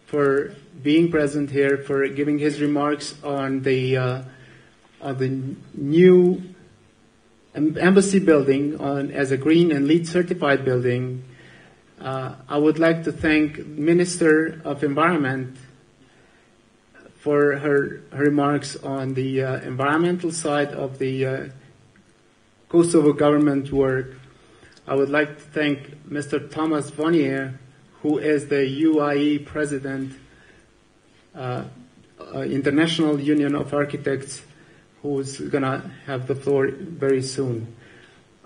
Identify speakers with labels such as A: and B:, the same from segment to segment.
A: for being present here, for giving his remarks on the new embassy building as a green and LEED certified building. I would like to thank Minister of Environment for her remarks on the environmental side of the Kosovo government work. I would like to thank Mr. Thomas Vonier, who is the UIE President, International Union of Architects, who's going to have the floor very soon.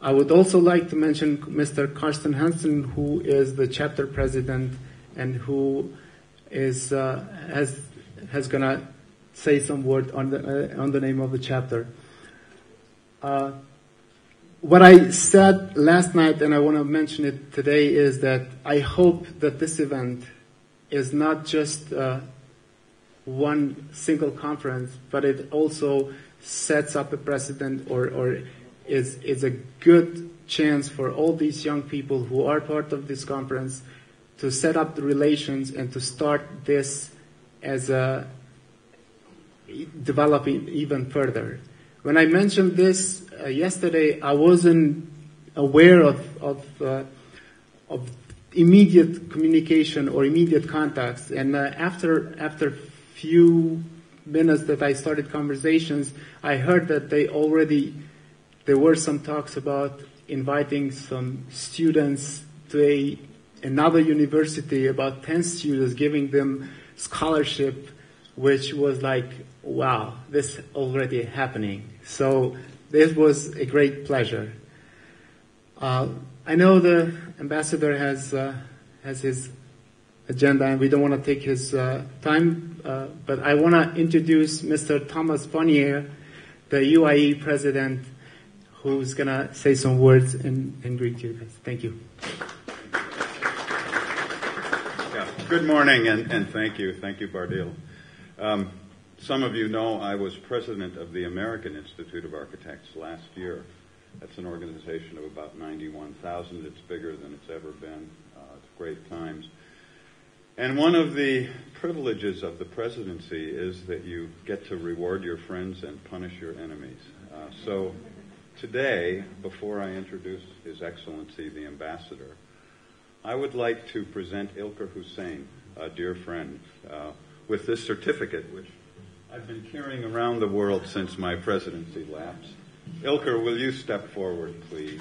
A: I would also like to mention Mr. Karsten Hansen, who is the chapter president and who is has going to say some word on the name of the chapter. What I said last night, and I want to mention it today, is that I hope that this event is not just one single conference, but it also sets up a precedent or is a good chance for all these young people who are part of this conference to set up the relations and to start this as a developing even further. When I mentioned this yesterday, I wasn't aware of immediate communication or immediate contacts. And after few minutes that I started conversations, I heard that there were some talks about inviting some students to another university, about 10 students, giving them scholarship, which was like, wow, this is already happening. So this was a great pleasure. I know the ambassador has his agenda, and we don't want to take his time, but I want to introduce Mr. Thomas Vonier, the UIE president, who's going to say some words and greet you guys. Thank you.
B: Yeah. Good morning, and thank you. Thank you, Bardil. Some of you know I was president of the American Institute of Architects last year. That's an organization of about 91,000. It's bigger than it's ever been. It's great times. And one of the privileges of the presidency is that you get to reward your friends and punish your enemies. So today, before I introduce His Excellency the Ambassador, I would like to present Ilker Hussein, a dear friend, with this certificate, which I've been carrying around the world since my presidency lapsed. Ilker, will you step forward, please?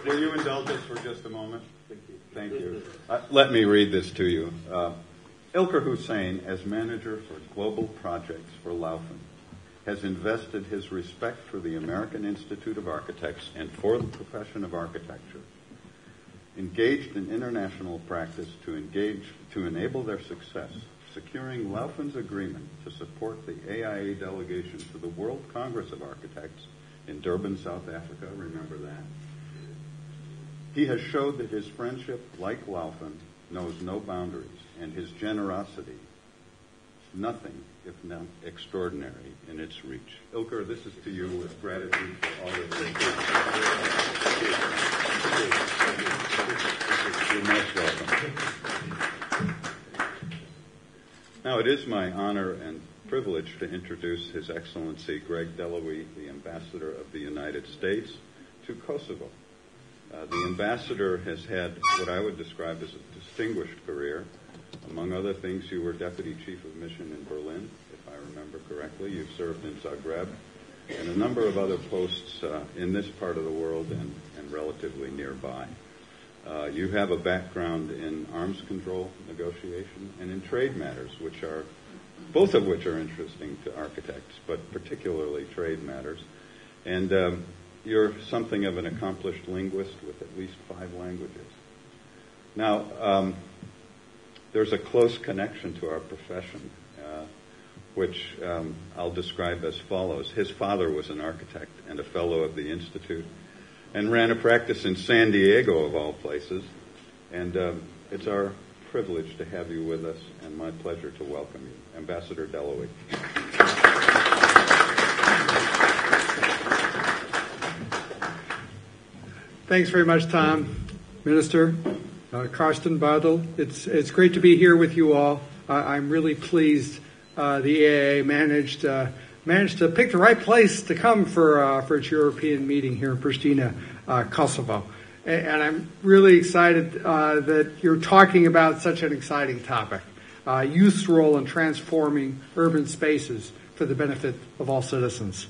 B: Will you indulge us for just a moment? Thank you. Let me read this to you. Ilker Hussein, as manager for global projects for Laufen, has invested his respect for the American Institute of Architects and for the profession of architecture, engaged in international practice to enable their success, securing Laufen's agreement to support the AIA delegation to the World Congress of Architects in Durban, South Africa. Remember that. He has showed that his friendship, like Laufen, knows no boundaries, and his generosity, nothing if not extraordinary in its reach. Ilker, this is to you with gratitude for all of this. You're most welcome. Now, it is my honor and privilege to introduce His Excellency Greg Delowy, the Ambassador of the United States to Kosovo. The ambassador has had what I would describe as a distinguished career. Among other things, you were Deputy Chief of Mission in Berlin, if I remember correctly. You've served in Zagreb and a number of other posts in this part of the world and relatively nearby. You have a background in arms control negotiation and in trade matters, both of which are interesting to architects, but particularly trade matters. And you're something of an accomplished linguist with at least 5 languages. Now, there's a close connection to our profession, which I'll describe as follows. His father was an architect and a fellow of the Institute and ran a practice in San Diego, of all places. And it's our privilege to have you with us and my pleasure to welcome you. Ambassador Delowy.
C: Thanks very much, Tom. Minister, Karsten Badel, it's great to be here with you all. I'm really pleased the AAA managed to pick the right place to come for its European meeting here in Pristina, Kosovo. And I'm really excited that you're talking about such an exciting topic, youth's role in transforming urban spaces for the benefit of all citizens.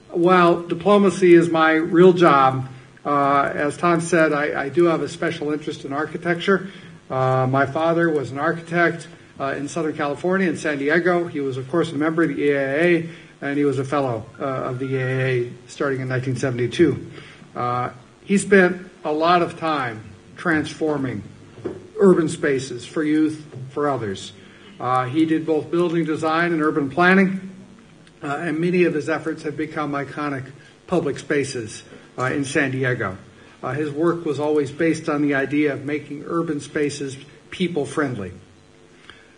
C: While diplomacy is my real job, as Tom said, I do have a special interest in architecture. My father was an architect in Southern California, in San Diego. He was, of course, a member of the EAA, and he was a fellow of the EAA starting in 1972. He spent a lot of time transforming urban spaces for youth, for others. He did both building design and urban planning, and many of his efforts have become iconic public spaces in San Diego. His work was always based on the idea of making urban spaces people-friendly.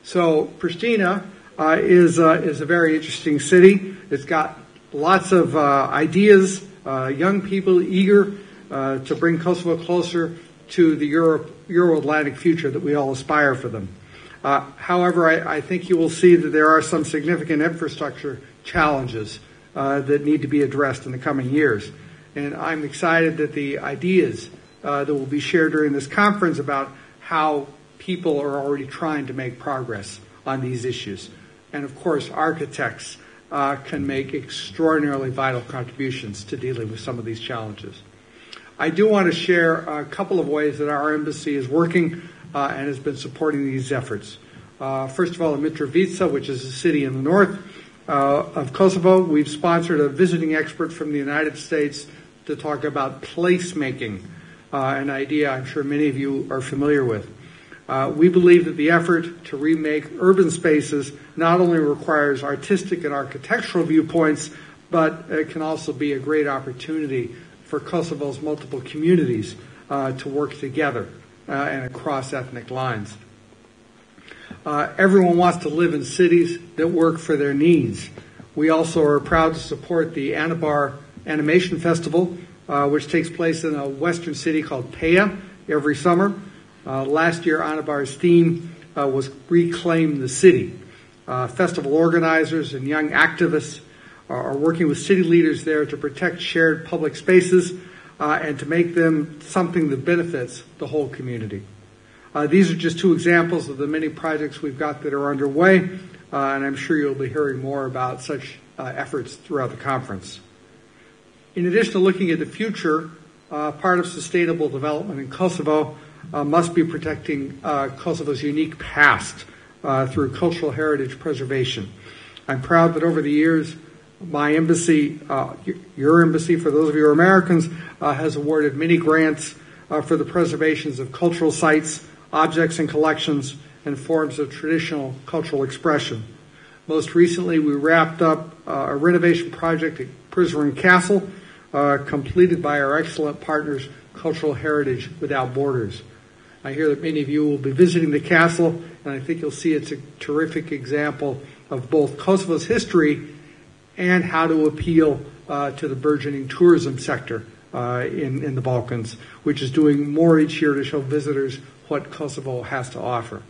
C: So Pristina is a very interesting city. It's got lots of ideas, young people eager to bring Kosovo closer to the Euro-Atlantic future that we all aspire for them. However, I think you will see that there are some significant infrastructure challenges that need to be addressed in the coming years. And I'm excited that the ideas that will be shared during this conference about how people are already trying to make progress on these issues. And of course, architects can make extraordinarily vital contributions to dealing with some of these challenges. I do want to share a couple of ways that our embassy is working and has been supporting these efforts. First of all, in Mitrovica, which is a city in the north of Kosovo, we've sponsored a visiting expert from the United States to talk about placemaking, an idea I'm sure many of you are familiar with. We believe that the effort to remake urban spaces not only requires artistic and architectural viewpoints, but it can also be a great opportunity for Kosovo's multiple communities to work together and across ethnic lines. Everyone wants to live in cities that work for their needs. We also are proud to support the Anabar Animation Festival, which takes place in a western city called Pea every summer. Last year, Anabar's theme was Reclaim the City. Festival organizers and young activists are working with city leaders there to protect shared public spaces and to make them something that benefits the whole community. These are just two examples of the many projects we've got that are underway, and I'm sure you'll be hearing more about such efforts throughout the conference. In addition to looking at the future, part of sustainable development in Kosovo must be protecting Kosovo's unique past through cultural heritage preservation. I'm proud that over the years, my embassy, your embassy, for those of you who are Americans, has awarded many grants for the preservations of cultural sites, objects and collections, and forms of traditional cultural expression. Most recently, we wrapped up a renovation project at Prizren Castle, completed by our excellent partners, Cultural Heritage Without Borders. I hear that many of you will be visiting the castle, and I think you'll see it's a terrific example of both Kosovo's history and how to appeal to the burgeoning tourism sector in the Balkans, which is doing more each year to show visitors what Kosovo has to offer.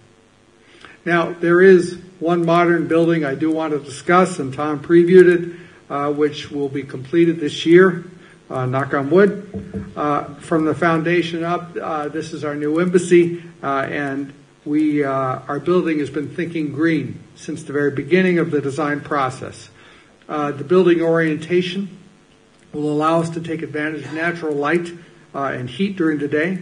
C: Now, there is one modern building I do want to discuss, and Tom previewed it, which will be completed this year, knock on wood. From the foundation up, this is our new embassy, and our building has been thinking green since the very beginning of the design process. The building orientation will allow us to take advantage of natural light and heat during the day.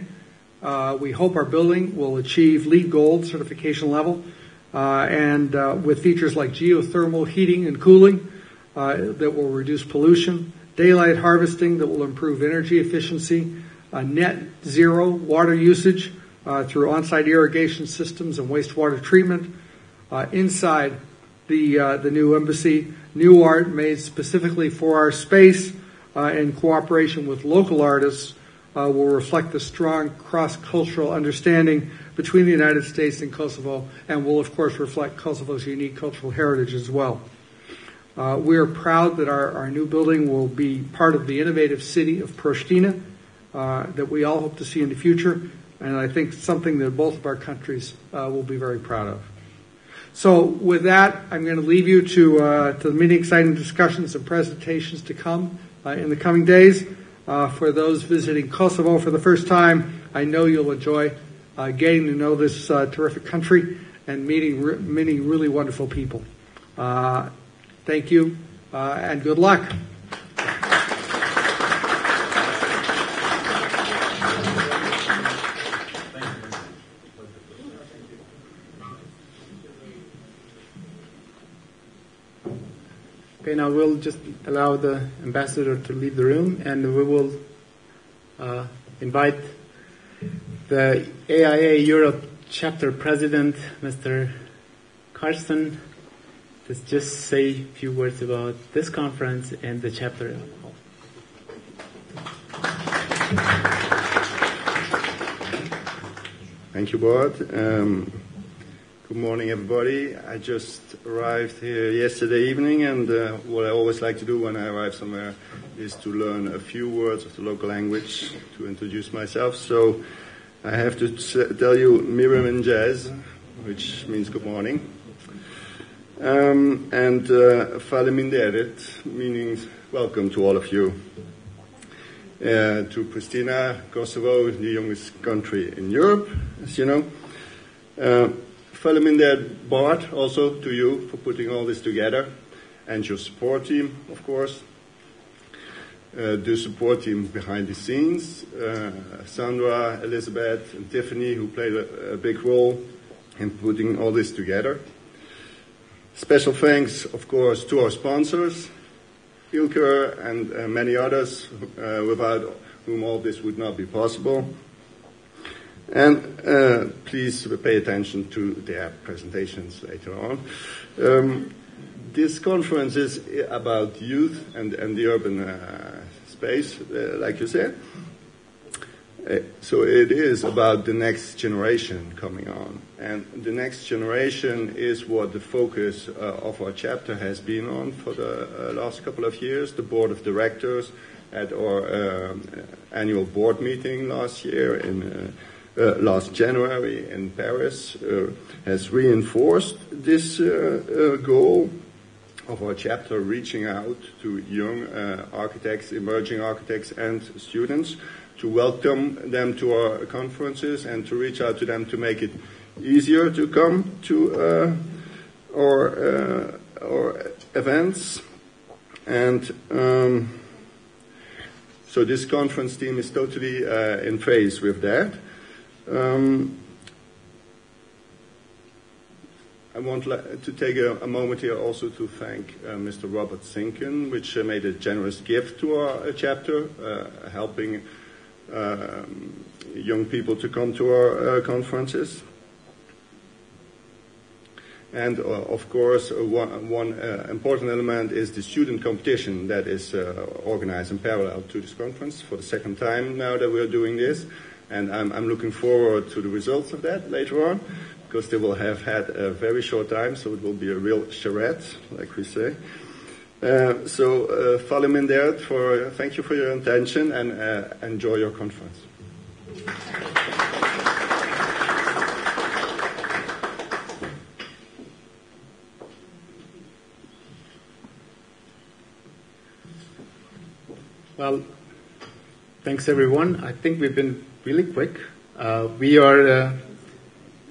C: We hope our building will achieve LEED Gold certification level, and with features like geothermal heating and cooling that will reduce pollution, daylight harvesting that will improve energy efficiency, net zero water usage through on-site irrigation systems and wastewater treatment. Inside the new embassy, new art made specifically for our space in cooperation with local artists will reflect the strong cross-cultural understanding between the United States and Kosovo, and will, of course, reflect Kosovo's unique cultural heritage as well. We are proud that our new building will be part of the innovative city of Pristina, that we all hope to see in the future, and I think something that both of our countries will be very proud of. So with that, I'm going to leave you to the many exciting discussions and presentations to come in the coming days. For those visiting Kosovo for the first time, I know you'll enjoy getting to know this terrific country and meeting many really wonderful people. Thank you, and good luck.
A: Okay, now we'll just allow the ambassador to leave the room, and we will invite the AIA Europe chapter president, Mr. Carsten, to just say a few words about this conference and the chapter.
D: Thank you, Bart. Good morning, everybody. I just arrived here yesterday evening, and what I always like to do when I arrive somewhere is to learn a few words of the local language to introduce myself. So I have to tell you Mirim in Jazz, which means good morning, and Faleminderit, meaning welcome to all of you. To Pristina, Kosovo, the youngest country in Europe, as you know. Faleminderit, Bart, also to you for putting all this together, and your support team, of course. The support team behind the scenes, Sandra, Elizabeth, and Tiffany, who played a big role in putting all this together. Special thanks, of course, to our sponsors, Ilker and many others, without whom all this would not be possible. And please pay attention to their presentations later on. This conference is about youth and the urban space, like you said. So it is about the next generation coming on. And the next generation is what the focus of our chapter has been on for the last couple of years. The board of directors at our annual board meeting last year in last January in Paris has reinforced this goal of our chapter, reaching out to young architects, emerging architects, and students, to welcome them to our conferences and to reach out to them to make it easier to come to our events. And so this conference team is totally in phase with that. I want to take a moment here also to thank Mr. Robert Sinken, which made a generous gift to our chapter, helping young people to come to our conferences. And of course, one important element is the student competition that is organized in parallel to this conference for the second time now that we're doing this. And I'm looking forward to the results of that later on, because they will have had a very short time, so it will be a real charrette, like we say. So, Faleminderit, thank you for your attention, and enjoy your conference.
A: Well, thanks everyone. I think we've been really quick. We are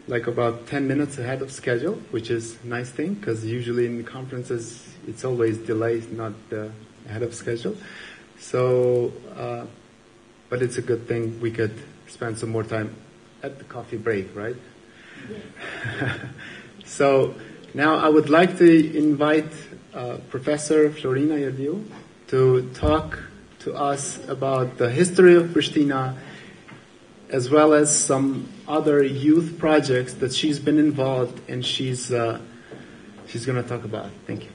A: like about 10 minutes ahead of schedule, which is a nice thing, because usually in conferences it's always delayed, not ahead of schedule. So, but it's a good thing we could spend some more time at the coffee break, right? Yeah. So now I would like to invite Professor Florina Iardiu to talk to us about the history of Pristina, as well as some other youth projects that she's been involved in. She's going to talk about. Thank you.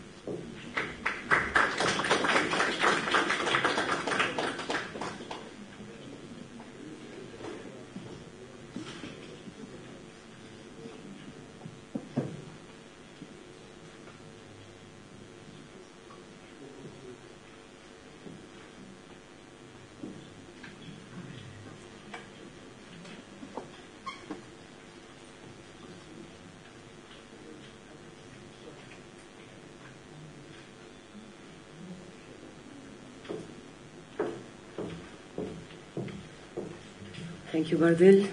E: Thank you, Bardil.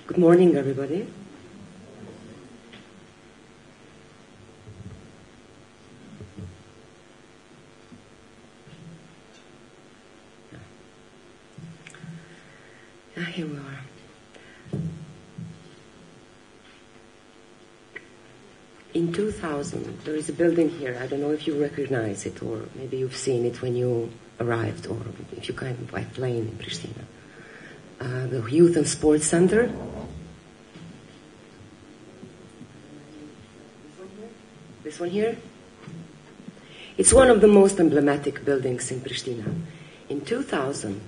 E: Good morning, everybody. Here we are. In 2000, there is a building here. I don't know if you recognize it, or maybe you've seen it when you arrived, or if you came by plane in Pristina. The Youth and Sports Center. This one here? It's one of the most emblematic buildings in Pristina. In 2000,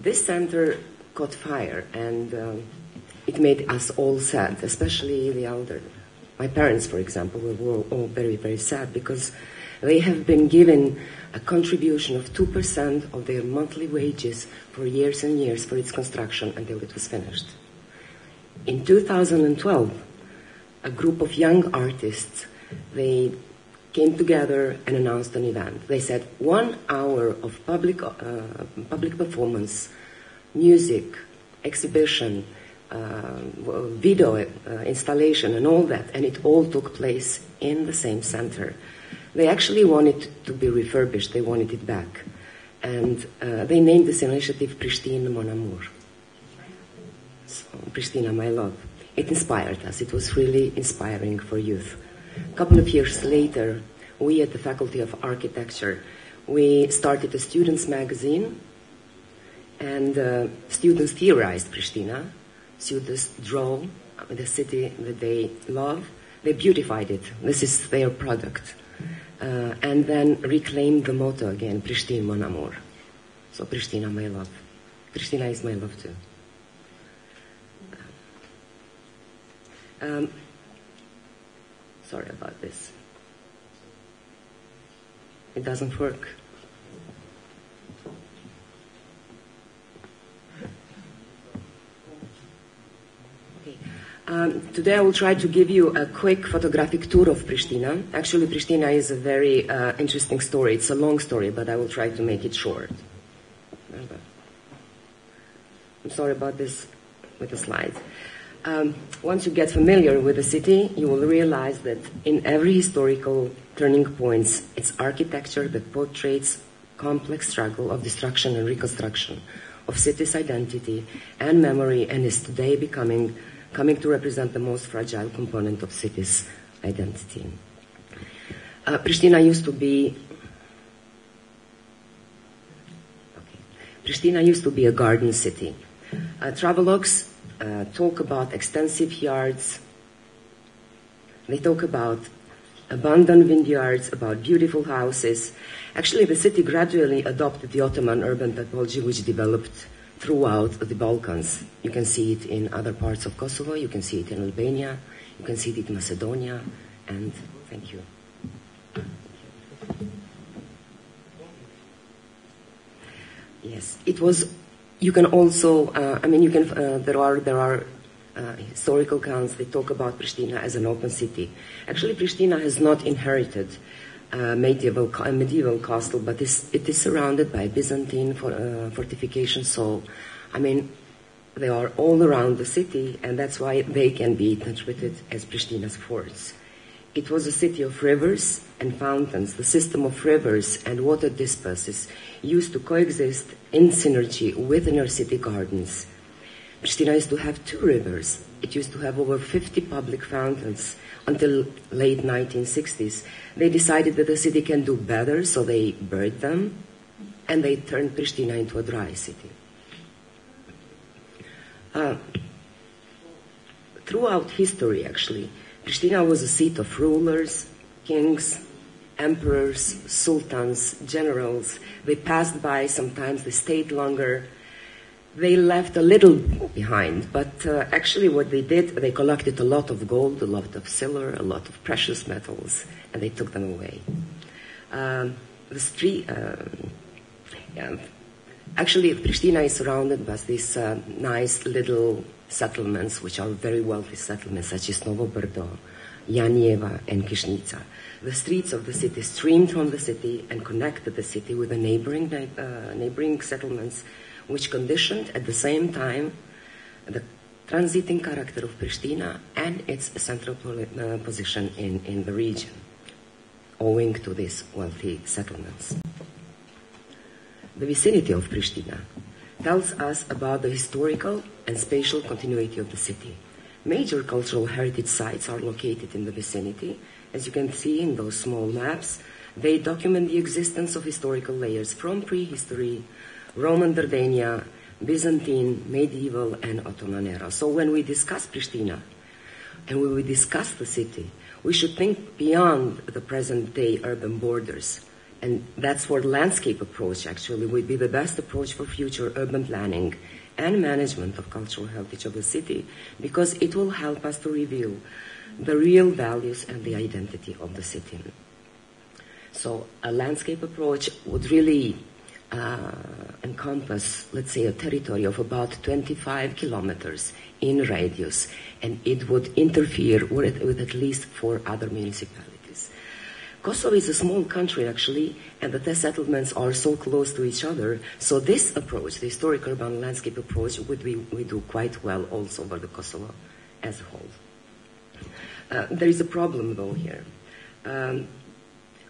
E: this center caught fire, and it made us all sad, especially the elderly. My parents, for example, were all very, very sad because they have been given a contribution of 2% of their monthly wages for years and years for its construction until it was finished. In 2012, a group of young artists, they came together and announced an event. They said 1 hour of public performance, music, exhibition, video installation and all that, and it all took place in the same center. They actually wanted to be refurbished, they wanted it back. And they named this initiative Pristina Mon Amour. So, Pristina, my love. It inspired us, it was really inspiring for youth. A couple of years later, we at the Faculty of Architecture, we started a students' magazine, and students theorized Pristina. Students draw the city that they love. They beautified it. This is their product. And then reclaimed the motto again, Pristina Mon Amour. So Pristina, my love. Pristina is my love too. Sorry about this. It doesn't work. Today I will try to give you a quick photographic tour of Pristina. Actually, Pristina is a very interesting story. It's a long story, but I will try to make it short. I'm sorry about this with the slides. Once you get familiar with the city, you will realize that in every historical turning points, it's architecture that portrays complex struggle of destruction and reconstruction of city's identity and memory, and is today coming to represent the most fragile component of city's identity. Pristina used to be a garden city. Travelogues talk about extensive yards. They talk about abundant vineyards, about beautiful houses. Actually, the city gradually adopted the Ottoman urban typology, which developed throughout the Balkans. You can see it in other parts of Kosovo, you can see it in Albania, you can see it in Macedonia, and thank you. Yes, it was, you can also, there are historical accounts that talk about Pristina as an open city. Actually, Pristina has not inherited medieval castle, but it is surrounded by Byzantine fortifications. So, they are all around the city, and that's why they can be interpreted as Pristina's forts. It was a city of rivers and fountains. The system of rivers and water disperses used to coexist in synergy with inner city gardens. Pristina used to have 2 rivers. It used to have over 50 public fountains until late 1960s. They decided that the city can do better, so they buried them, and they turned Pristina into a dry city. Throughout history, actually, Pristina was a seat of rulers, kings, emperors, sultans, generals. They passed by, sometimes they stayed longer. They left a little behind, but actually what they did, they collected a lot of gold, a lot of silver, a lot of precious metals, and they took them away. Actually, Pristina is surrounded by these nice little settlements, which are very wealthy settlements, such as Novo Brdo, Janieva, and Kishnica. The streets of the city streamed from the city and connected the city with the neighboring settlements, which conditioned at the same time the transiting character of Pristina and its central position in the region, owing to these wealthy settlements. The vicinity of Pristina tells us about the historical and spatial continuity of the city. Major cultural heritage sites are located in the vicinity. As you can see in those small maps, they document the existence of historical layers from prehistory, Roman Dardania, Byzantine, medieval, and Ottoman era. So when we discuss Pristina, and when we discuss the city, we should think beyond the present-day urban borders. And that's where the landscape approach actually would be the best approach for future urban planning and management of cultural heritage of the city, because it will help us to reveal the real values and the identity of the city. So a landscape approach would really encompass, let's say, a territory of about 25 kilometers in radius, and it would interfere with at least 4 other municipalities. Kosovo is a small country, actually, and the test settlements are so close to each other, so this approach, the historic urban landscape approach, we do quite well also over the Kosovo as a whole. There is a problem, though, here.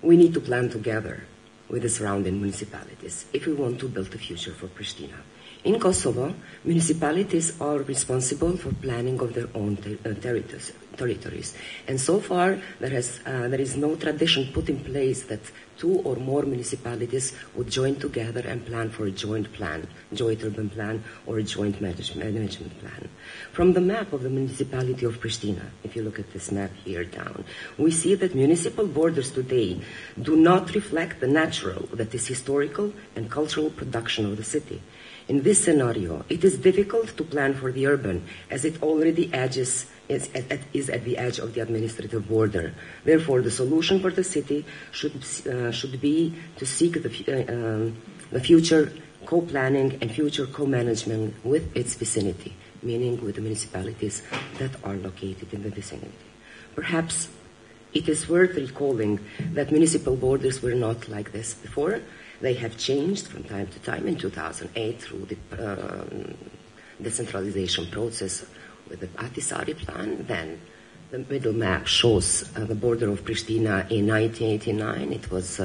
E: We need to plan together with the surrounding municipalities if we want to build a future for Pristina. In Kosovo, municipalities are responsible for planning of their own territories. And so far, there is no tradition put in place that 2 or more municipalities would join together and plan for a joint plan, joint urban plan, or a joint management plan. From the map of the municipality of Pristina, if you look at this map here down, we see that municipal borders today do not reflect the natural, that is historical and cultural production of the city. In this scenario, it is difficult to plan for the urban, as it already is at the edge of the administrative border. Therefore, the solution for the city should be to seek the future co-planning and future co-management with its vicinity, meaning with the municipalities that are located in the vicinity. Perhaps it is worth recalling that municipal borders were not like this before. They have changed from time to time. In 2008, through the decentralization process with the Ahtisaari plan, then the middle map shows the border of Pristina in 1989. It was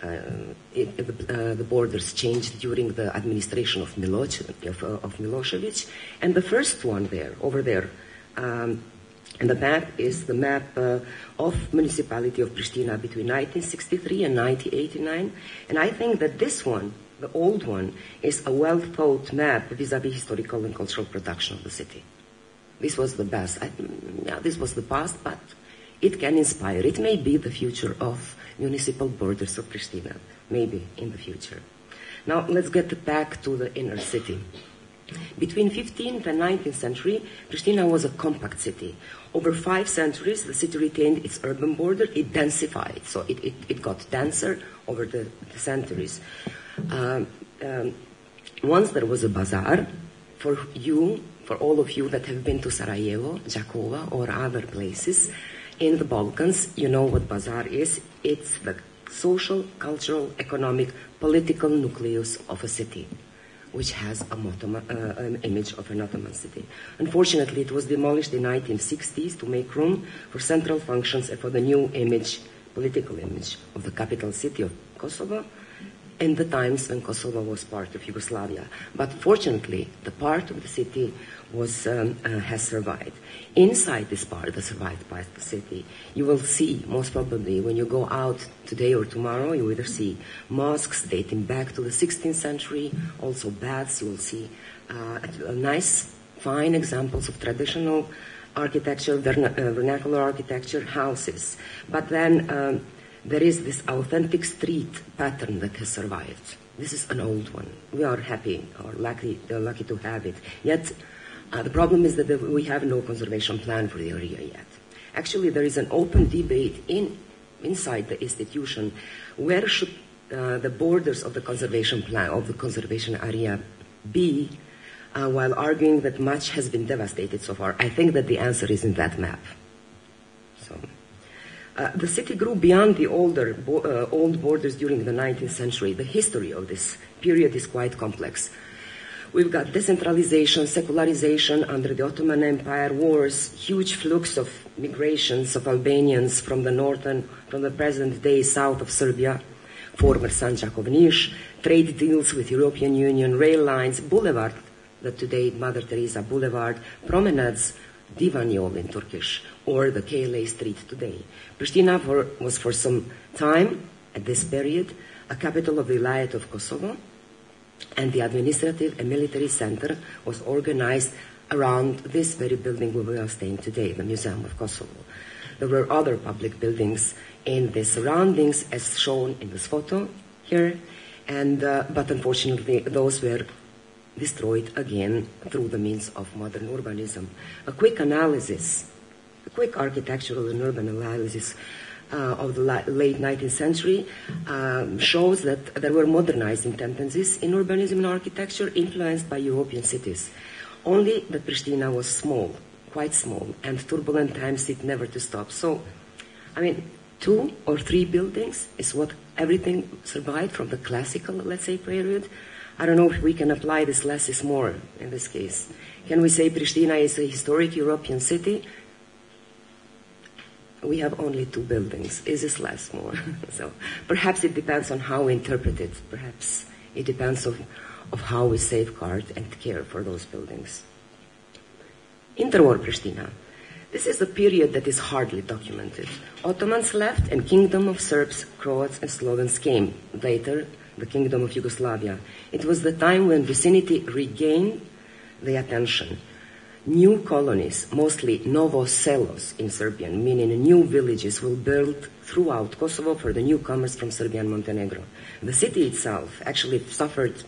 E: the borders changed during the administration of Milosevic, and the first one there, over there. And the map is the map of municipality of Pristina between 1963 and 1989. And I think that this one, the old one, is a well-thought map vis-a-vis historical and cultural production of the city. This was the best. This was the past, but it can inspire. It may be the future of municipal borders of Pristina, maybe in the future. Now, let's get back to the inner city. Between 15th and 19th century, Pristina was a compact city. Over 5 centuries, the city retained its urban border. It densified, so it got denser over the centuries. Once there was a bazaar, for all of you that have been to Sarajevo, Jakova, or other places in the Balkans, you know what bazaar is. It's the social, cultural, economic, political nucleus of a city, which has an image of an Ottoman city. Unfortunately, it was demolished in the 1960s to make room for central functions and for the new image, political image, of the capital city of Kosovo in the times when Kosovo was part of Yugoslavia. But fortunately, the part of the city has survived. Inside this part, the survived part of the city, you will see, most probably, when you go out today or tomorrow, you will either see mosques dating back to the 16th century, also baths. You will see nice, fine examples of traditional architecture, vernacular architecture, houses. But then there is this authentic street pattern that has survived. This is an old one. We are happy or lucky to have it. Yet, the problem is that we have no conservation plan for the area yet. Actually, there is an open debate inside the institution where should the borders of the conservation plan, of the conservation area be, while arguing that much has been devastated so far. I think that the answer is in that map. So, the city grew beyond the old borders during the 19th century. The history of this period is quite complex. We've got decentralization, secularization under the Ottoman Empire, wars, huge flux of migrations of Albanians from the present day south of Serbia, former Sanjak of Niš, trade deals with European Union, rail lines, boulevard, that today Mother Teresa Boulevard, promenades, Divan Yol in Turkish, or the KLA Street today. Pristina was for some time, at this period, a capital of the Vilayet of Kosovo, and the administrative and military center was organized around this very building where we are staying today, the Museum of Kosovo. There were other public buildings in the surroundings, as shown in this photo here, and but unfortunately those were destroyed again through the means of modern urbanism. A quick architectural and urban analysis of the late 19th century shows that there were modernizing tendencies in urbanism and architecture influenced by European cities. Only that Pristina was small, quite small, and turbulent times seemed never to stop. So, I mean, 2 or 3 buildings is what everything survived from the classical, let's say, period. I don't know if we can apply this less is more in this case. Can we say Pristina is a historic European city? We have only 2 buildings. Is this less, more? So perhaps it depends on how we interpret it. Perhaps it depends of how we safeguard and care for those buildings. Interwar Pristina. This is a period that is hardly documented. Ottomans left and Kingdom of Serbs, Croats and Slovens came. Later, the Kingdom of Yugoslavia. It was the time when vicinity regained the attention. New colonies, mostly novoselos in Serbian, meaning new villages, will build throughout Kosovo for the newcomers from Serbia and Montenegro. The city itself actually suffered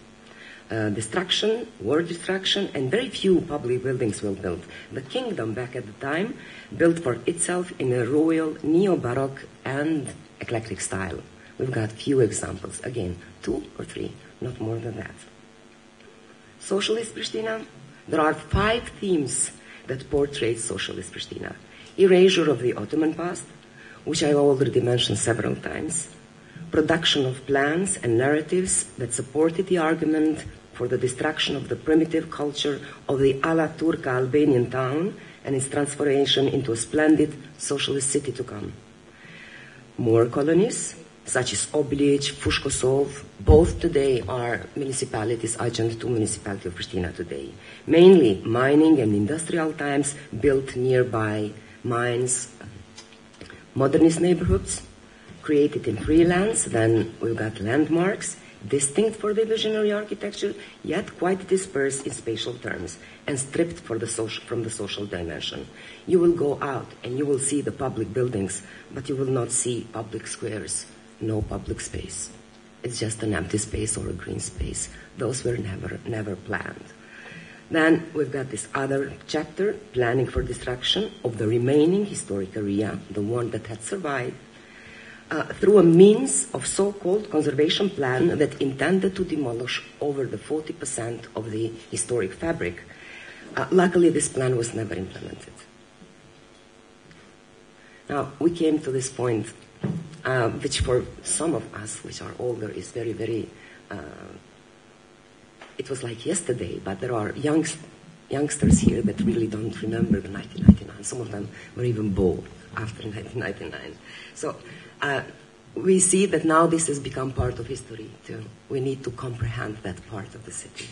E: destruction, war destruction, and very few public buildings were built. The kingdom back at the time built for itself in a royal, neo-Baroque and eclectic style. We've got few examples, again, 2 or 3, not more than that. Socialist Pristina. There are 5 themes that portray socialist Pristina. Erasure of the Ottoman past, which I already mentioned several times. Production of plans and narratives that supported the argument for the destruction of the primitive culture of the Ala-Turka Albanian town and its transformation into a splendid socialist city to come. More colonies, such as Obilic, Fushkosov, both today are municipalities, adjunct to municipality of Pristina today. Mainly mining and industrial times built nearby mines, modernist neighborhoods, created in freelance. Then we've got landmarks, distinct for the visionary architecture, yet quite dispersed in spatial terms and stripped from the social dimension. You will go out and you will see the public buildings, but you will not see public squares. No public space. It's just an empty space or a green space. Those were never planned. Then we've got this other chapter, planning for destruction of the remaining historic area, the one that had survived, through a means of so-called conservation plan that intended to demolish over the 40% of the historic fabric. Luckily, this plan was never implemented. Now, we came to this point which for some of us, which are older, is very, very, it was like yesterday, but there are youngsters here that really don't remember the 1999. Some of them were even born after 1999. So we see that now this has become part of history too. We need to comprehend that part of the city.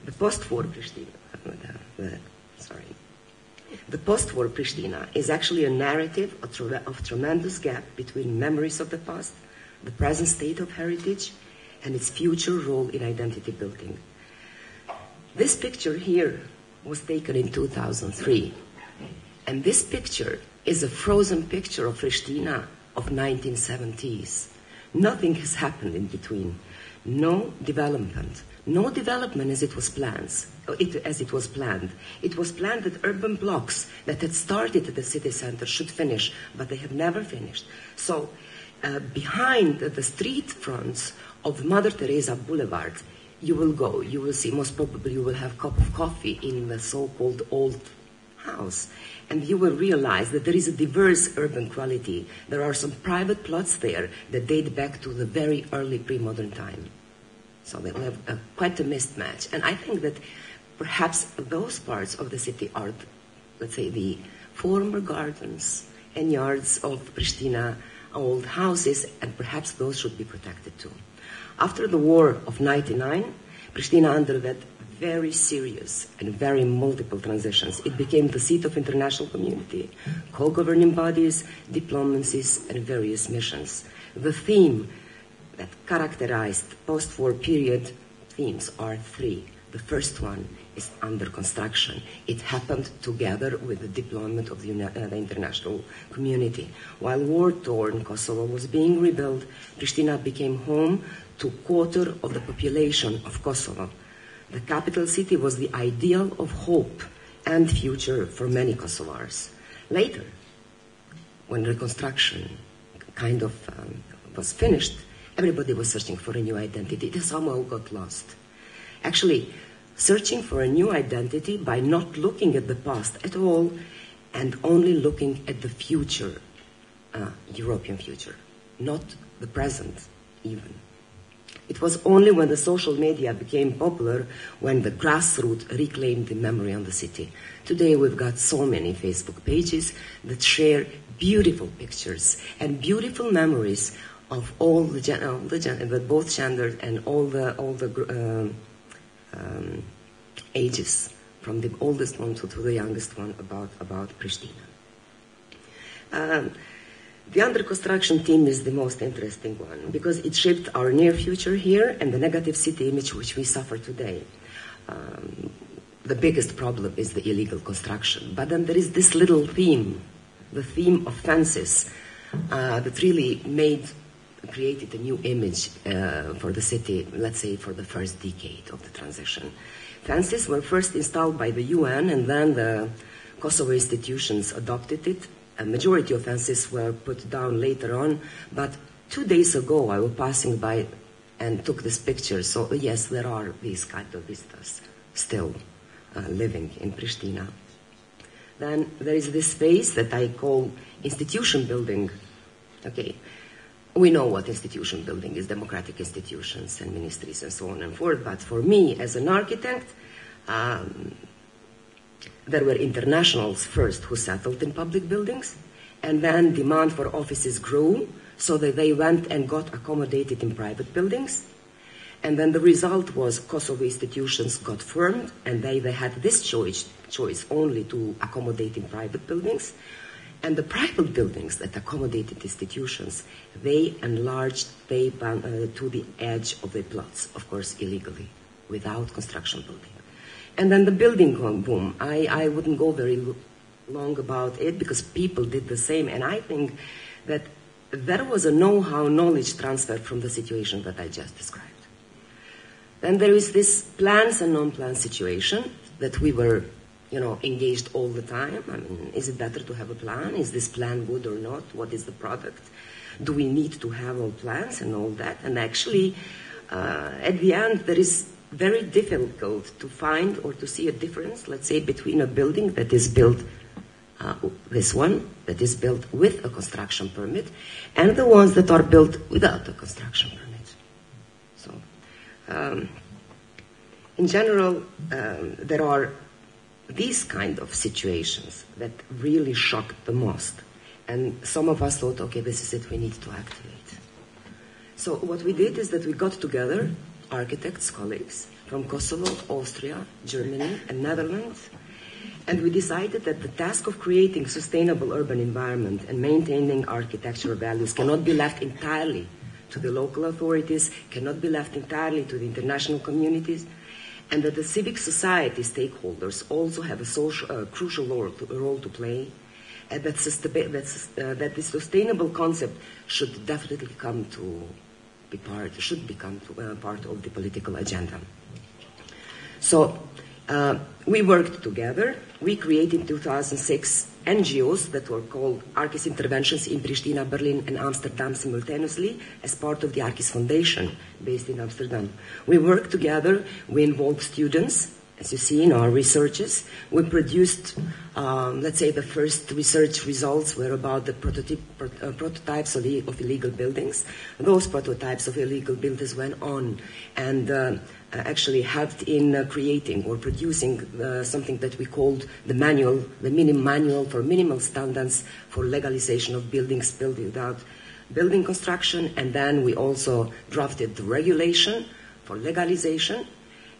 E: The post-war Pristina, The post-war Pristina is actually a narrative of tremendous gap between memories of the past, the present state of heritage, and its future role in identity building. This picture here was taken in 2003, and this picture is a frozen picture of Pristina of 1970s. Nothing has happened in between. No development as it was planned. It was planned that urban blocks that had started at the city center should finish, but they have never finished. So behind the street fronts of Mother Teresa Boulevard, you will see, most probably you will have a cup of coffee in the so-called old house. And you will realize that there is a diverse urban quality. There are some private plots there that date back to the very early pre-modern time. So they have quite a mismatch. And I think that perhaps those parts of the city are, let's say, the former gardens and yards of Pristina, old houses, and perhaps those should be protected too. After the war of '99, Pristina underwent very serious and very multiple transitions. It became the seat of international community, co-governing bodies, diplomacies, and various missions. The theme that characterized post-war period themes are three. The first one is under construction. It happened together with the deployment of the international community. While war-torn Kosovo was being rebuilt, Pristina became home to a quarter of the population of Kosovo. The capital city was the ideal of hope and future for many Kosovars. Later, when reconstruction kind of was finished, everybody was searching for a new identity. It somehow got lost. Actually, searching for a new identity by not looking at the past at all and only looking at the future, European future, not the present even. It was only when the social media became popular when the grassroots reclaimed the memory on the city. Today we've got so many Facebook pages that share beautiful pictures and beautiful memories of all the both genders and all the ages, from the oldest one to the youngest one about Pristina. The under construction theme is the most interesting one because it shaped our near future here and the negative city image which we suffer today. The biggest problem is the illegal construction. But then there is this little theme, the theme of fences, that really created a new image for the city, let's say for the first decade of the transition. Fences were first installed by the UN and then the Kosovo institutions adopted it. A majority of fences were put down later on, but 2 days ago I was passing by and took this picture. So yes, there are these kind of vistas still living in Pristina. Then there is this phase that I call institution building. Okay, we know what institution building is, democratic institutions and ministries and so on and forth, but for me as an architect, there were internationals first who settled in public buildings, and then demand for offices grew, so that they went and got accommodated in private buildings. And then the result was Kosovo institutions got formed, and they had this choice only to accommodate in private buildings. And the private buildings that accommodated institutions, they enlarged to the edge of the plots, of course illegally, without construction building. And then the building boom, I wouldn't go very long about it because people did the same. And I think that there was a know-how, knowledge transfer from the situation that I just described. Then there is this plans and non-plan situation that we were, engaged all the time. I mean, is it better to have a plan? Is this plan good or not? What is the product? Do we need to have all plans and all that? And actually, at the end, there is very difficult to find or to see a difference, let's say, between a building that is built, this one, that is built with a construction permit, and the ones that are built without a construction permit. So, in general, there are these kind of situations that really shocked the most. And some of us thought, okay, this is it, we need to activate. So what we did is that we got together architects, colleagues from Kosovo, Austria, Germany, and Netherlands, and we decided that the task of creating sustainable urban environment and maintaining architectural values cannot be left entirely to the local authorities, cannot be left entirely to the international communities, and that the civic society stakeholders also have a crucial role to play, and that the sustainable concept should definitely become part of the political agenda. So we worked together. We created in 2006 NGOs that were called Archis Interventions in Pristina, Berlin, and Amsterdam simultaneously as part of the Archis Foundation based in Amsterdam. We worked together. We involved students As you see in our researches, we produced, let's say, the first research results were about the prototypes of illegal buildings. Those prototypes of illegal buildings went on and actually helped in creating or producing something that we called the manual, the manual for minimal standards for legalization of buildings built without building construction. And then we also drafted the regulation for legalization.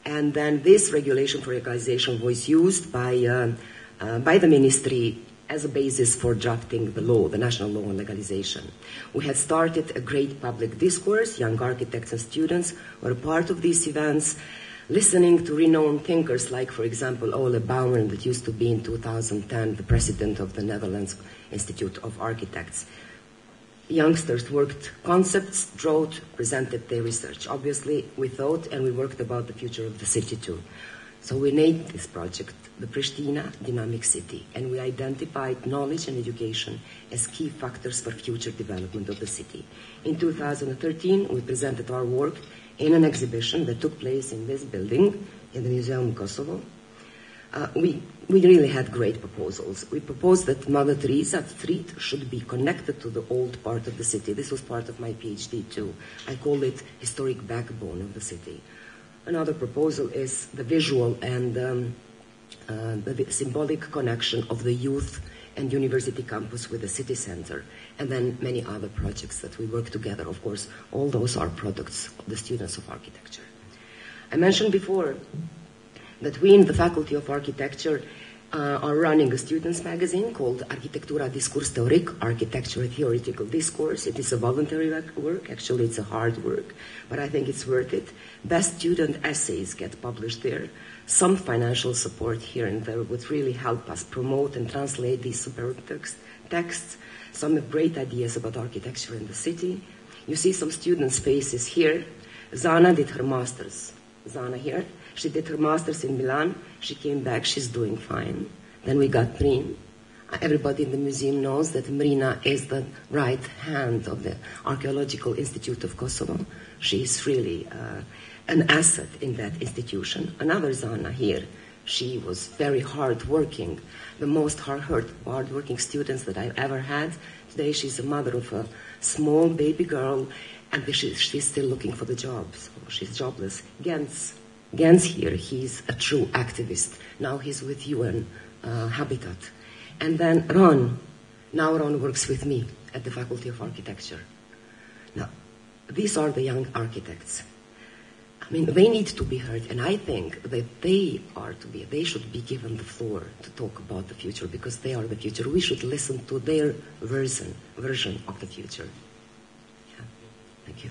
E: And then this regulation for legalization was used by the ministry as a basis for drafting the law, the national law on legalization. We had started a great public discourse. Young architects and students were a part of these events, listening to renowned thinkers like, for example, Ole Bouwman, that used to be in 2010 the president of the Netherlands Institute of Architects. Youngsters worked concepts, wrote, presented their research. Obviously, we thought and we worked about the future of the city too. So we named this project the Pristina Dynamic City, and we identified knowledge and education as key factors for future development of the city. In 2013, we presented our work in an exhibition that took place in this building, in the Museum Kosovo. We really had great proposals. We proposed that Mother Teresa Street should be connected to the old part of the city. This was part of my PhD too. I call it historic backbone of the city. Another proposal is the visual and the symbolic connection of the youth and university campus with the city center, and then many other projects that we work together. Of course, all those are products of the students of architecture. I mentioned before that we in the Faculty of Architecture are running a students' magazine called Arhitectura Discurs Teoric, Architecture Theoretical Discourse. It is a voluntary work. Actually, it's a hard work, but I think it's worth it. Best student essays get published there. Some financial support here and there would really help us promote and translate these superb texts. Some have great ideas about architecture in the city. You see some students' faces here. Zana did her master's. Zana here. She did her master's in Milan. She came back. She's doing fine. Then we got Mrin. Everybody in the museum knows that Mrina is the right hand of the Archaeological Institute of Kosovo. She is really an asset in that institution. Another Zana here. She was very hard-working, the most hard-working students that I've ever had. Today she's a mother of a small baby girl, and she's still looking for the job, so she's jobless. Gens here, he's a true activist. Now he's with UN Habitat. And then Ron. Now Ron works with me at the Faculty of Architecture. Now, these are the young architects. I mean, they need to be heard, and I think that they should be given the floor to talk about the future, because they are the future. We should listen to their version of the future. Yeah. Thank you.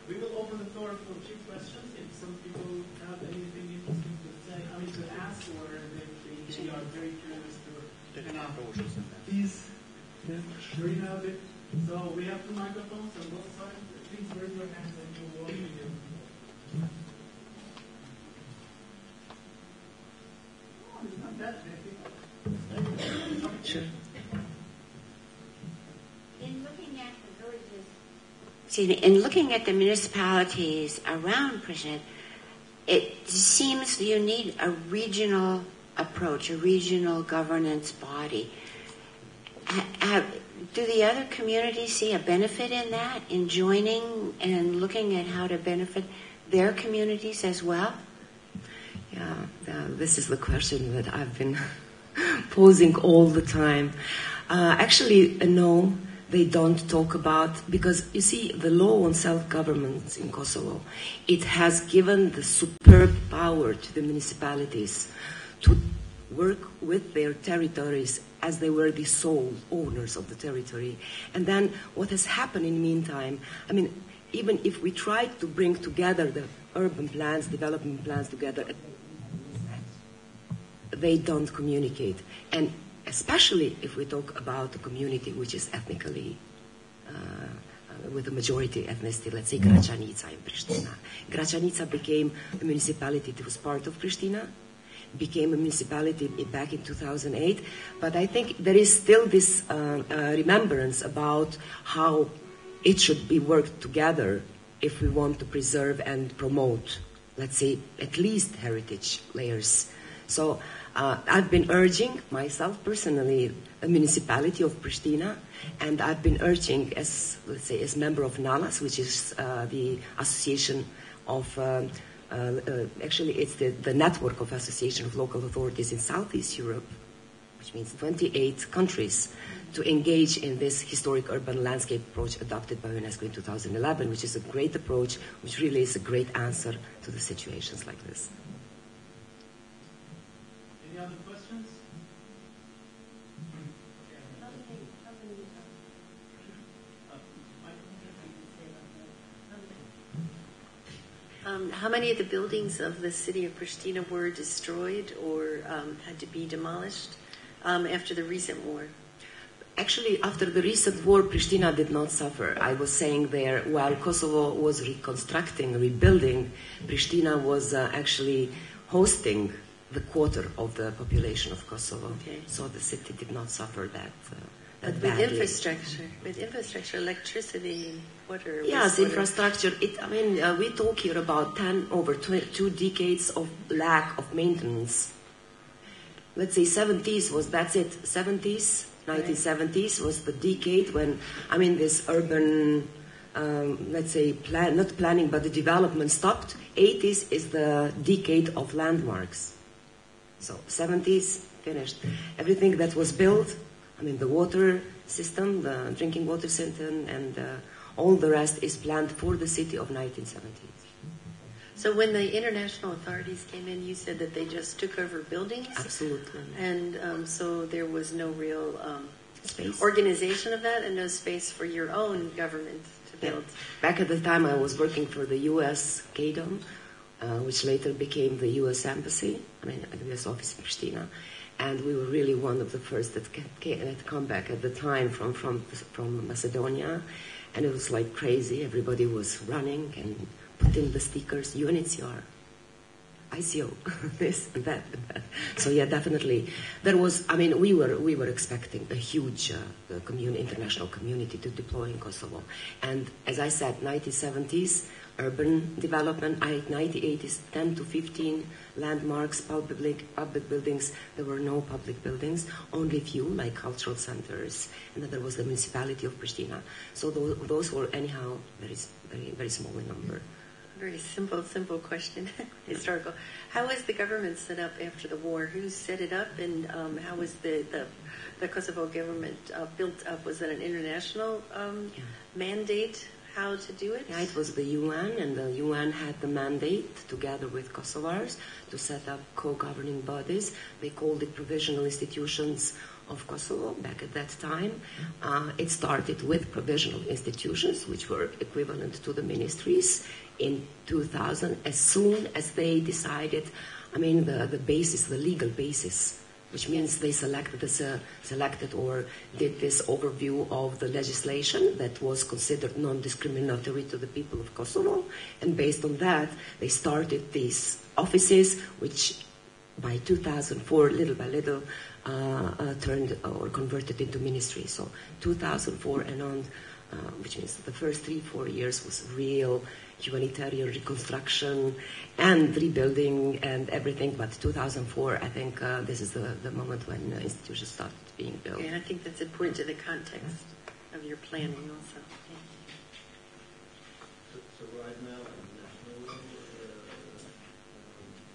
A: We will open the floor for a few questions. If some people have anything interesting to say, I mean, to ask, or if they are very curious to, please. Yeah, sure you have it. So we have two microphones on both sides. Please raise your hands and you will begin. Oh, it's not that heavy.
E: Sure.
F: In looking at the municipalities around Pristina, it seems you need a regional approach, a regional governance body. Do the other communities see a benefit in that, in joining and looking at how to benefit their communities as well?
E: Yeah, this is the question that I've been posing all the time. Actually, no, they don't talk about, because you see, the law on self-government in Kosovo, it has given the superb power to the municipalities to work with their territories as they were the sole owners of the territory. And then what has happened in the meantime, I mean, even if we try to bring together the urban plans, development plans together, they don't communicate. And especially if we talk about a community which is ethnically, with a majority ethnicity, let's say Gračanica in Pristina. Gračanica became a municipality that was part of Pristina, became a municipality back in 2008, but I think there is still this remembrance about how it should be worked together if we want to preserve and promote, let's say, at least heritage layers. So I've been urging myself personally, the municipality of Pristina, and I've been urging as, let's say, as member of NALAS, which is the association of, actually it's the network of association of local authorities in Southeast Europe, which means 28 countries, to engage in this historic urban landscape approach adopted by UNESCO in 2011, which is a great approach, which really is a great answer to the situations like this.
A: Any other questions?
G: How many of the buildings of the city of Pristina were destroyed or had to be demolished after the recent war?
E: Actually, after the recent war, Pristina did not suffer. I was saying there, while Kosovo was reconstructing, rebuilding, Pristina was actually hosting the quarter of the population of Kosovo.
G: Okay.
E: So the city did not suffer that.
G: But with infrastructure, electricity, water.
E: Yes,
G: wastewater.
E: infrastructure. We talk here about 2 decades of lack of maintenance. Let's say 70s was, that's it. 70s, 1970s was the decade when, this urban, let's say, not planning, but the development stopped. 80s is the decade of landmarks. So 70s, finished. Everything that was built, the water system, the drinking water system, and all the rest is planned for the city of 1970s.
G: So when the international authorities came in, you said that they just took over buildings?
E: Absolutely.
G: And so there was no real
E: space,
G: organization of that, and no space for your own government to build?
E: Yeah. Back at the time, I was working for the U.S. KDOM, which later became the U.S. Embassy, the U.S. office in Pristina. And we were really one of the first that had come back at the time from Macedonia. And it was like crazy. Everybody was running and putting the stickers, UNHCR, ICO, this and that and that. So yeah, definitely. There was, we were expecting a huge international community to deploy in Kosovo. And as I said, 1970s, urban development, 1980s, 10 to 15 landmarks, public buildings. There were no public buildings, only few, like cultural centers. And then there was the municipality of Pristina. So those were, anyhow, very, very, very small in number.
G: Very simple question, historical. How was the government set up after the war? Who set it up, and how was the Kosovo government built up? Was it an international mandate? How to do it?
E: Yeah, it was the UN, and the UN had the mandate, together with Kosovars, to set up co-governing bodies. They called it Provisional Institutions of Kosovo back at that time. It started with provisional institutions, which were equivalent to the ministries. In 2000, as soon as they decided, the basis, the legal basis, which means they selected or did this overview of the legislation that was considered non-discriminatory to the people of Kosovo. And based on that, they started these offices, which by 2004, little by little, turned or converted into ministries. So 2004 and on, which means the first 3-4 years was real humanitarian reconstruction and rebuilding and everything. But 2004, I think this is the moment when institutions started being built.
G: Okay, and I think that's important to the context of your planning also.
H: So right now, at the national level,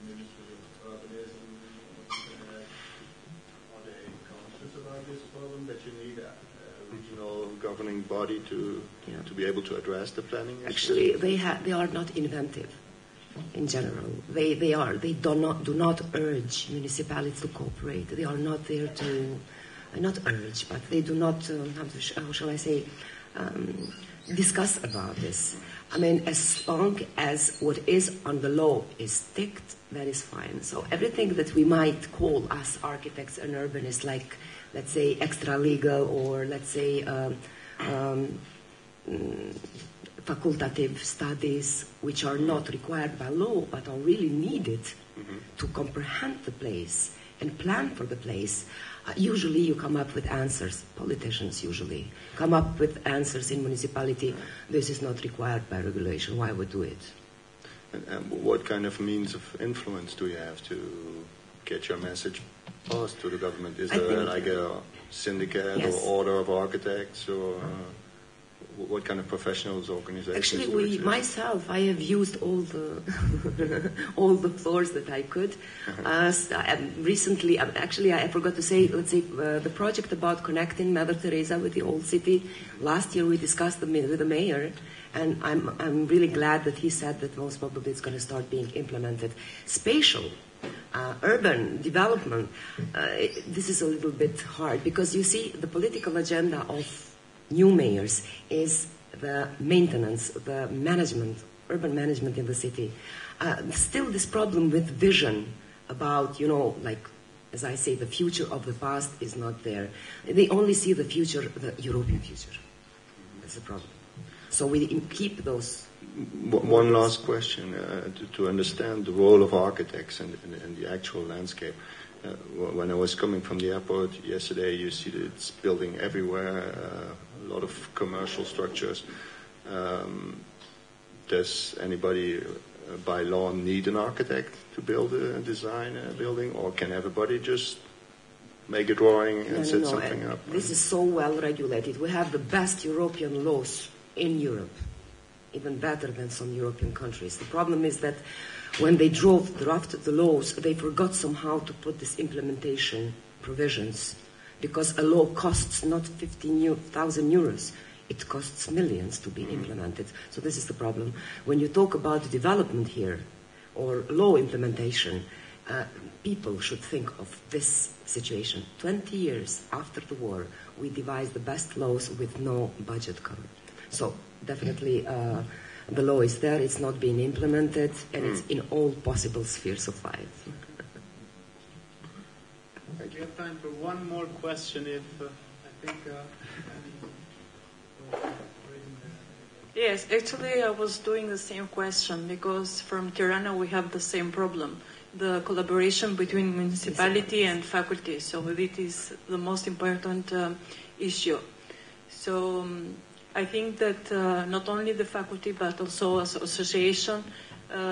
H: Ministry of Urbanism, are they conscious about this problem that you need a regional governing body to be able to address the planning issue?
E: Actually, they are not inventive in general. They do not urge municipalities to cooperate. They are not there to not urge, but they do not how shall I say discuss about this. As long as what is on the law is ticked, that is fine. So everything that we might call as architects and urbanists, like, let's say, extra legal, or let's say facultative studies, which are not required by law but are really needed to comprehend the place and plan for the place, usually you come up with answers. Politicians usually come up with answers in municipality. This is not required by regulation. Why would do it?
H: And what kind of means of influence do you have to get your message passed to the government? Is there like a syndicate or order of architects, or what kind of professionals, organizations?
E: Actually, myself, I have used all the all the floors that I could. Recently, actually, I forgot to say. Let's say the project about connecting Mother Teresa with the old city. Last year, we discussed with the mayor, and I'm really glad that he said that most probably it's going to start being implemented. Spatial. Urban development, this is a little bit hard because you see the political agenda of new mayors is the maintenance, the management, urban management in the city. Still this problem with vision about, like, as I say, the future of the past is not there. They only see the future, the European future. That's the problem. So we keep those.
H: One last question to understand the role of architects in the actual landscape. When I was coming from the airport yesterday, you see that it's building everywhere, a lot of commercial structures. Does anybody by law need an architect to build a design a building, or can everybody just make a drawing and set something up?
E: This is so well regulated. We have the best European laws in Europe, even better than some European countries. The problem is that when they drafted the laws, they forgot somehow to put this implementation provisions, because a law costs not 15,000 euros. It costs millions to be implemented. So this is the problem. When you talk about development here, or law implementation, people should think of this situation. 20 years after the war, we devised the best laws with no budget cover. So definitely the law is there, it's not being implemented, and it's in all possible spheres of life.
A: We have time for one more question if I think...
I: Yes, actually I was doing the same question because from Tirana we have the same problem, the collaboration between municipality and faculty. So it is the most important issue. So I think that not only the faculty but also as association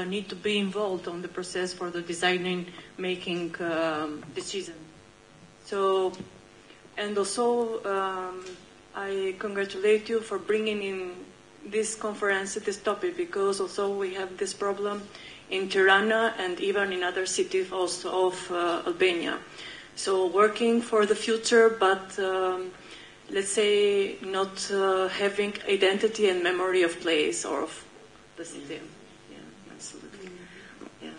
I: need to be involved on the process for the designing, making decision. So, and also I congratulate you for bringing in this conference, this topic, because also we have this problem in Tirana and even in other cities also of Albania. So working for the future, but let's say not having identity and memory of place or of the city. Yeah, absolutely. Yeah.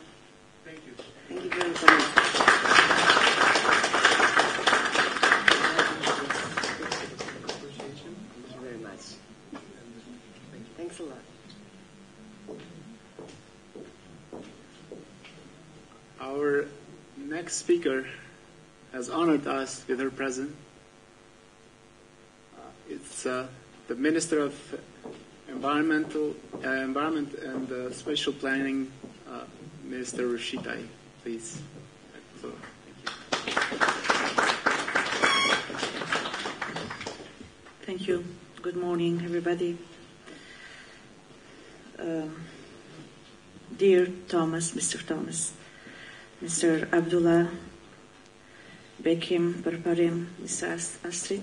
A: Thank you.
E: Thank you very much. Thanks a lot.
A: Our next speaker has honored us with her presence. It's the Minister of Environment and Spatial Planning, Minister Rushitai. Please. So,
J: thank you. Good morning, everybody. Dear Thomas, Mr. Thomas, Mr. Abdullah, Bekim, Barbarim, Mr. Astrid,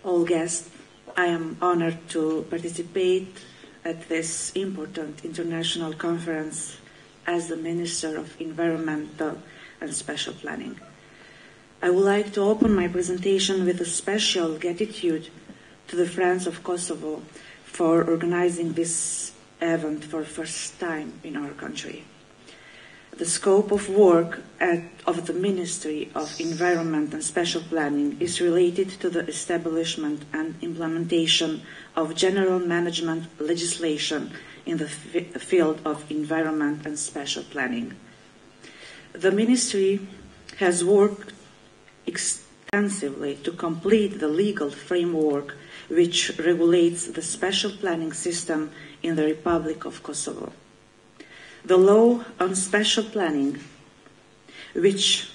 J: all guests, I am honored to participate at this important international conference as the Minister of Environmental and Spatial Planning. I would like to open my presentation with a special gratitude to the Friends of Kosovo for organizing this event for the first time in our country. The scope of work of the Ministry of Environment and Spatial Planning is related to the establishment and implementation of general management legislation in the field of environment and spatial planning. The Ministry has worked extensively to complete the legal framework which regulates the spatial planning system in the Republic of Kosovo. The law on spatial planning which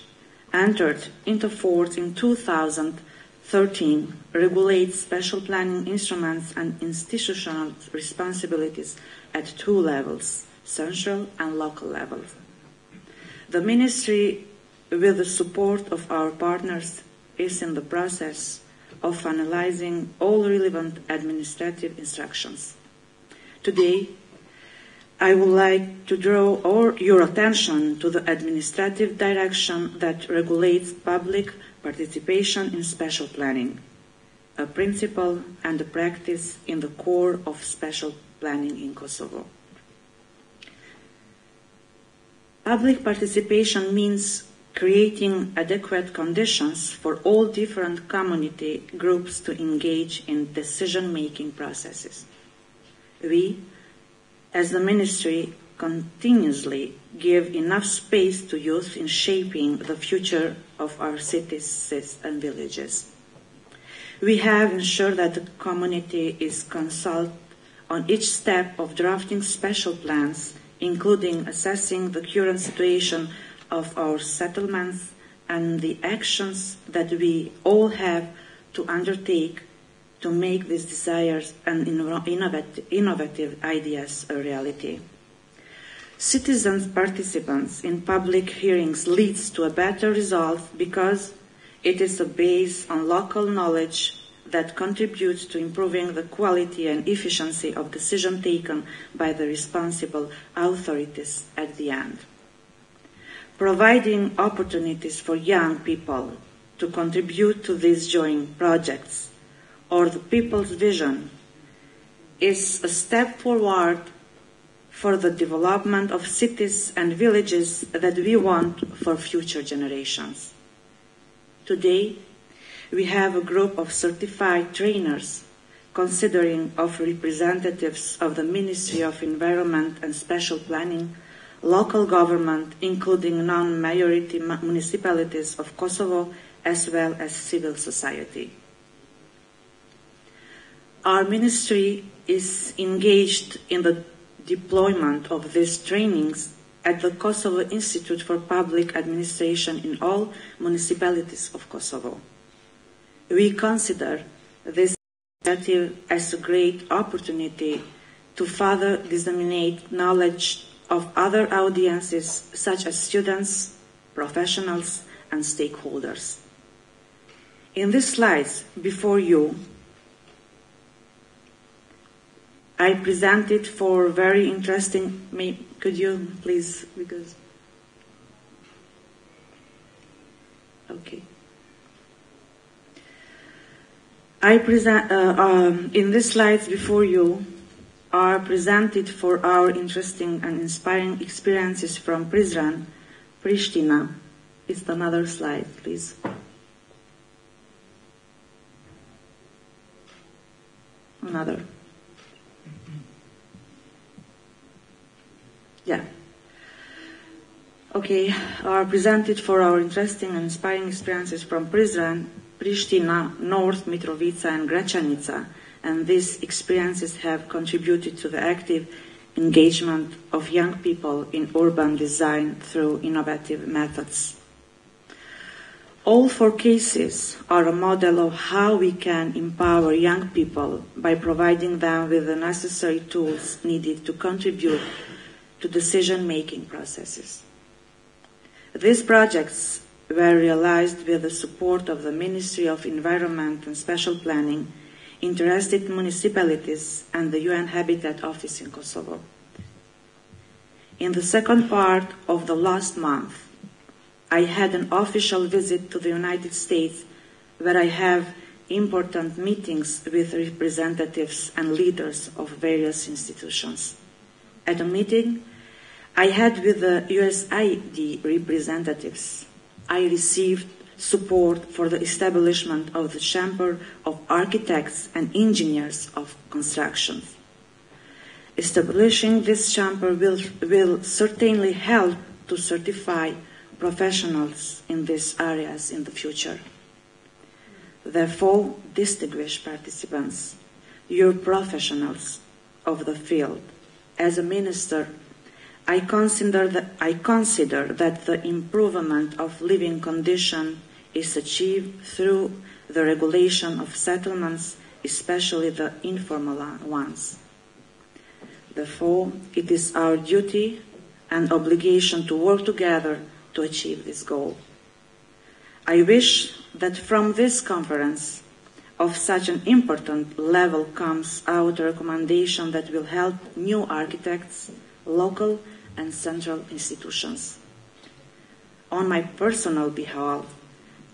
J: entered into force in 2013, regulates special planning instruments and institutional responsibilities at two levels, central and local levels. The Ministry, with the support of our partners, is in the process of finalizing all relevant administrative instructions. Today, I would like to draw your attention to the administrative direction that regulates public participation in special planning, a principle and a practice in the core of special planning in Kosovo. Public participation means creating adequate conditions for all different community groups to engage in decision-making processes. We, as the Ministry, continuously give enough space to youth in shaping the future of our cities and villages. We have ensured that the community is consulted on each step of drafting special plans, including assessing the current situation of our settlements and the actions that we all have to undertake to make these desires and innovative ideas a reality. Citizens' participants in public hearings leads to a better result because it is based on local knowledge that contributes to improving the quality and efficiency of decision taken by the responsible authorities at the end. Providing opportunities for young people to contribute to these joint projects or the people's vision is a step forward for the development of cities and villages that we want for future generations. Today, we have a group of certified trainers considering of representatives of the Ministry of Environment and Special Planning, local government, including non-majority municipalities of Kosovo, as well as civil society. Our ministry is engaged in the deployment of these trainings at the Kosovo Institute for Public Administration in all municipalities of Kosovo. We consider this initiative as a great opportunity to further disseminate knowledge of other audiences such as students, professionals, and stakeholders. In these slides before you, I presented for very interesting, could you please, because, okay. I present, in these slides before you are presented for our interesting and inspiring experiences from Prizren, Pristina. It's another slide, please. Another. Yeah. Okay, are presented for our interesting and inspiring experiences from Prizren, Pristina, North Mitrovica, and Gračanica, and these experiences have contributed to the active engagement of young people in urban design through innovative methods. All four cases are a model of how we can empower young people by providing them with the necessary tools needed to contribute to decision-making processes. These projects were realized with the support of the Ministry of Environment and Special Planning, interested municipalities, and the UN Habitat Office in Kosovo. In the second part of the last month, I had an official visit to the United States where I have important meetings with representatives and leaders of various institutions. At a meeting I had with the USAID representatives, I received support for the establishment of the Chamber of Architects and Engineers of Construction. Establishing this chamber will certainly help to certify professionals in these areas in the future. Therefore, distinguished participants, you're professionals of the field. As a minister, I consider that the improvement of living condition is achieved through the regulation of settlements, especially the informal ones. Therefore, it is our duty and obligation to work together to achieve this goal. I wish that from this conference of such an important level comes out a recommendation that will help new architects, local and central institutions. On my personal behalf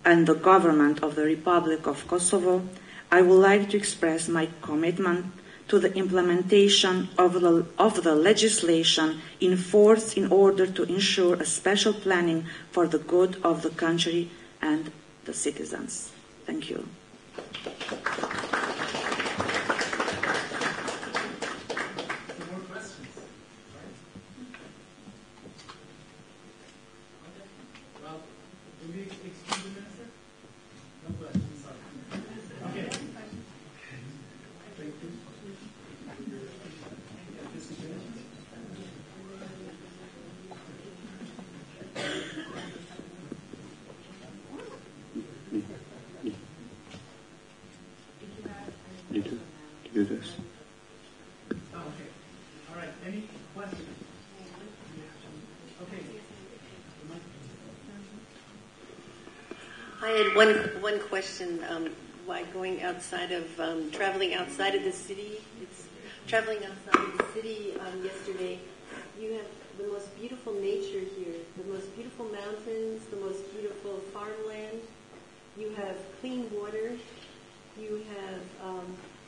J: and the government of the Republic of Kosovo, I would like to express my commitment to the implementation of the legislation in force in order to ensure a special planning for the good of the country and the citizens. Thank you.
H: Do this.
A: Oh, okay. All right. Any questions? Okay.
G: I had one question. Why going outside of traveling outside of the city? It's traveling outside of the city. Yesterday, you have the most beautiful nature here. The most beautiful mountains. The most beautiful farmland. You have clean water. You have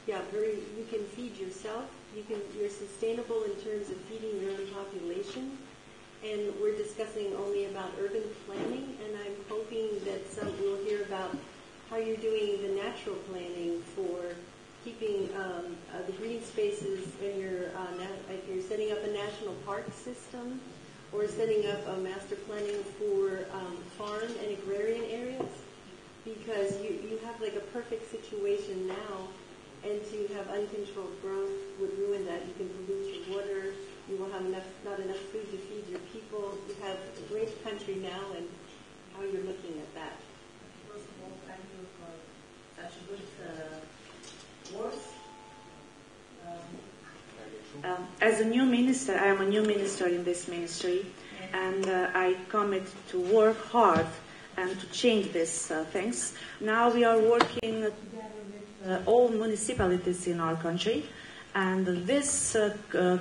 G: you can feed yourself. You're sustainable in terms of feeding your own population. And we're discussing only about urban planning, and I'm hoping that we'll hear about how you're doing the natural planning for keeping the green spaces in your, if you're setting up a national park system or setting up a master planning for farm and agrarian areas, because you have like a perfect situation now. And to have uncontrolled growth would ruin that. You can pollute your water. You will have not enough food to feed your people. You have a great country now, and how you're looking at that.
K: First of all, thank you for such good words.
J: As a new minister, I am a new minister in this ministry, and I commit to work hard and to change these things. Now we are working together with all municipalities in our country, and this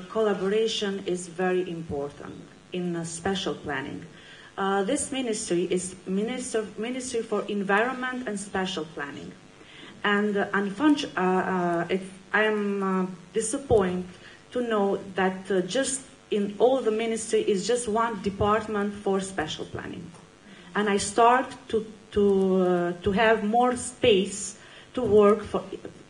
J: collaboration is very important in special planning. This ministry is Ministry for Environment and Special Planning. And I am disappointed to know that just in all the ministry is just one department for special planning. And I start to have more space to work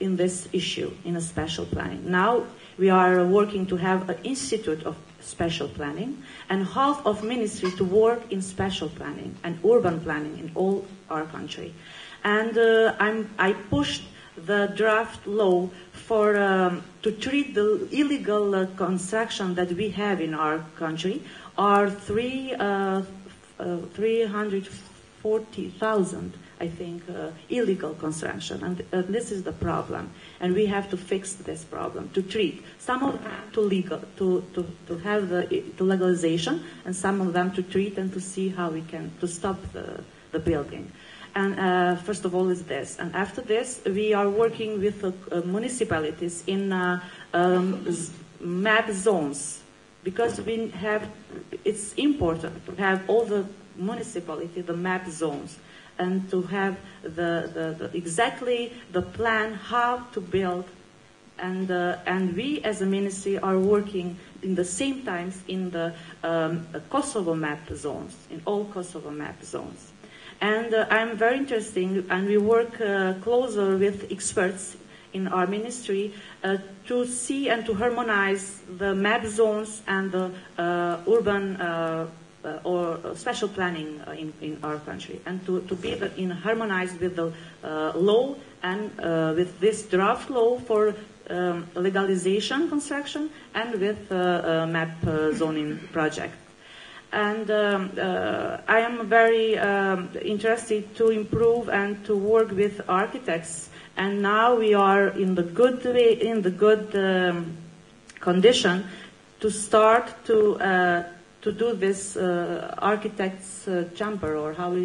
J: in this issue, in a special planning. Now we are working to have an Institute of Special Planning and half of ministry to work in special planning and urban planning in all our country. And I pushed the draft law for to treat the illegal construction that we have in our country are 340,000, I think, illegal construction, and this is the problem, and we have to fix this problem, to treat some of them to have the legalization, and some of them to treat and to see how we can to stop the building. And first of all is this, and after this we are working with municipalities in map zones, because we have, it's important to have all the municipality, the map zones, and to have exactly the plan how to build, and we as a ministry are working in the same times in the Kosovo map zones, in all Kosovo map zones. And I'm very interested, and we work closer with experts in our ministry to see and to harmonize the map zones and the urban or special planning in our country, and to be harmonized with the law and with this draft law for legalization construction and with map zoning project. And I am very interested to improve and to work with architects. And now we are in the good way, in the good condition to start to do this architects chamber, or how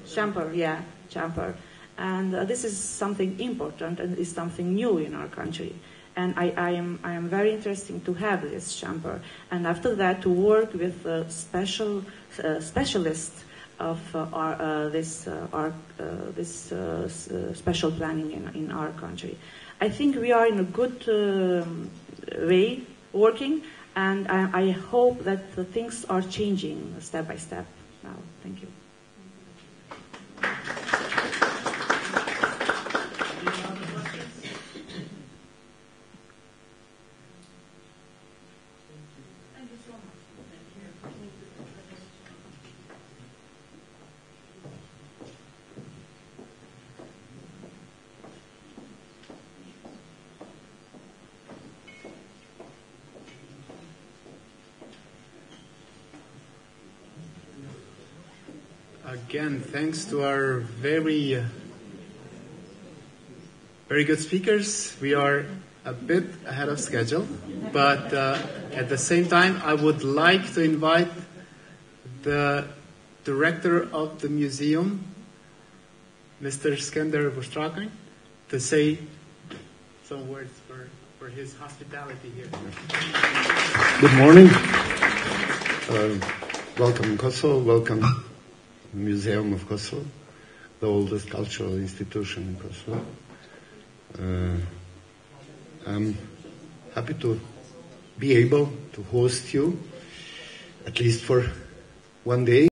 J: chamber. And this is something important and is something new in our country. And I am very interested to have this chamber. And after that, to work with specialists of this special planning in our country. I think we are in a good way working, and I hope that the things are changing step by step now. Thank you.
A: Again, thanks to our very good speakers. We are a bit ahead of schedule, but at the same time, I would like to invite the director of the museum, Mr. Skender Vustrakan, to say some words for his hospitality here.
D: Good morning. Welcome Kosovo, welcome Museum of Kosovo, the oldest cultural institution in Kosovo. I'm happy to be able to host you, at least for one day.